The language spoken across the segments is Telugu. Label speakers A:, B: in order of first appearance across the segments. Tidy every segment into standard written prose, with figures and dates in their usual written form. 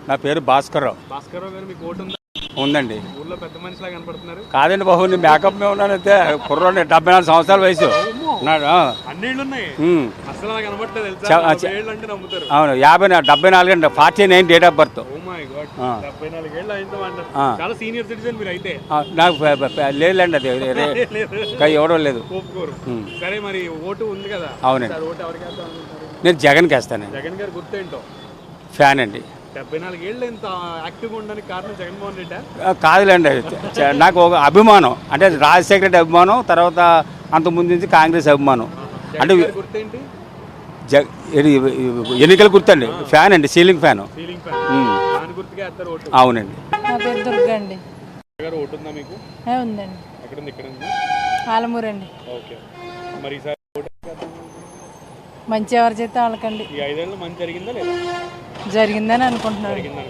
A: నా పేరు భాస్కర్రావు.
B: భాస్కర్రావు గారు, మీకు ఓటు ఉందా?
A: ఉందండి.
B: ఊర్లో పెద్ద మనిషిలా కనపడుతున్నారు.
A: కాదండి బాబు, నేను మేకప్ మీద ఉన్నానైతే కుర్రోని 74 సంవత్సరాల వయసు.
B: అన్నేళ్ళు ఉన్నాయి అసలు నాకు కనపడలేదు తెలుసా. అంటే నమ్ముతారు.
A: అవును, 74 అండి. 49 డేట్ ఆఫ్ బర్త్.
B: 74 ఏళ్ళు అయితే చాలా సీనియర్ సిటిజన్ మీరు అయితే.
A: నాకు లేదులేండి, అది ఎవడో లేదు.
B: సరే, మరి ఓటు ఉంది కదా.
A: అవునండి.
B: ఓటు ఎవరికి వేద్దాం అనుకుంటారు?
A: నేను జగన్కి వేస్తాను.
B: జగన్ గారు గుర్తేంటో?
A: ఫ్యాన్ అండి.
B: 74 ఏళ్ళు ఇంత యాక్టివ్గా ఉండడానికి కారణం జగన్మోహన్ రెడ్డి?
A: కాదులేండి, నాకు ఒక అభిమానం, అంటే రాజశేఖర రెడ్డి అభిమానం, తర్వాత అంతకుముందు నుంచి కాంగ్రెస్ అభిమానం. అంటే
B: గుర్తేంటి?
A: ఎన్నికల గుర్తండి. ఫ్యాన్ అండి, సీలింగ్ ఫ్యాన్. అవునండి.
C: నా పేరు దుర్గా అండి.
B: ఓటు ఉందా మీకు?
C: ఉందండి.
B: ఎక్కడ ఉంది? ఇక్కడ ఉంది.
C: ఆలమూరు అండి.
B: ఓకే, మరి ఈసారి
C: మంచి ఎవరి చేస్తే వాళ్ళకండి.
B: ఈ 5 ఏళ్ళు మంచి జరిగిందా లేదా?
C: జరిగిందని అనుకుంటున్నాను.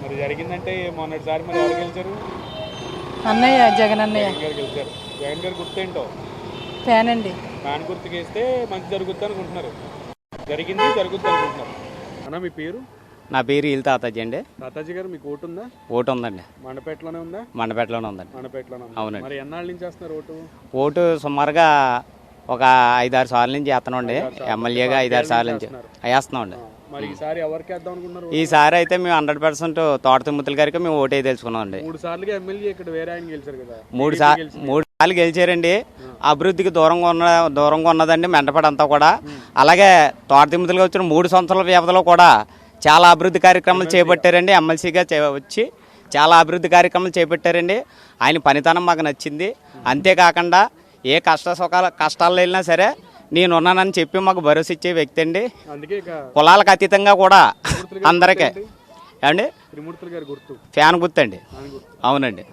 B: మరి జరిగిందంటే మొన్నటిసారి మరి ఎవరు గెలిచారు?
C: అన్నయ్య, జగన్ అన్నయ్య
B: గారు గెలిచారు. జగన్ గారు గుర్తేంటో?
C: ఫ్యాన్ అండి.
B: ఫ్యాన్ గుర్తుకేస్తే మంచి జరుగుద్ది అనుకుంటున్నారు. జరిగింది, జరుగుద్ది అనుకుంటున్నారు. అన్న, మీ పేరు?
D: నా పేరు ఇల్ తాతాజీ అండి.
B: తాతాజీ గారు, మీకు ఓటు ఉందా?
D: ఓటు ఉందండి.
B: మండపేటలోనే ఉందా?
D: మండపేటలోనే ఉందండి.
B: మండపేటలోనే.
D: అవునండి.
B: మరి ఎన్నాళ్ళ నుంచి చేస్తున్నారు ఓటు?
D: ఓటు సుమారుగా ఒక 5-6 సార్లు నుంచి చేస్తున్నాండి. ఎమ్మెల్యేగా 5-6 సార్లు నుంచి వేస్తున్నామండి.
B: మరి ఈసారి ఎవరికి వేద్దాం అనుకున్నారు?
D: ఈసారి అయితే మేము 100% తోట తిమ్మతుల గారికి మేము ఓటే తెలుసుకున్నామండి.
B: 3 సార్లుగా ఎమ్మెల్యే ఇక్కడ వేరే ఆయన గెలిచారు కదా.
D: 3 సార్లు గెలిచారండి. అభివృద్ధికి దూరంగా ఉన్నదండి మెంటపడి అంతా కూడా. అలాగే తోట తిమ్మతులుగా వచ్చిన 3 సంవత్సరాల వ్యవధిలో కూడా చాలా అభివృద్ధి కార్యక్రమాలు చేపట్టారండి. ఎమ్మెల్సీగా వచ్చి చాలా అభివృద్ధి కార్యక్రమాలు చేపట్టారండి. ఆయన పనితనం మాకు నచ్చింది. అంతేకాకుండా ఏ కష్టాల్లో వెళ్ళినా సరే నేనున్నానని చెప్పి మాకు భరోసా ఇచ్చే వ్యక్తి అండి. కులాలకు అతీతంగా కూడా అందరికీ ఏమండి
B: త్రిమూర్తులు గారి గుర్తు
D: ఫ్యాన్ గుర్తండి. అవునండి.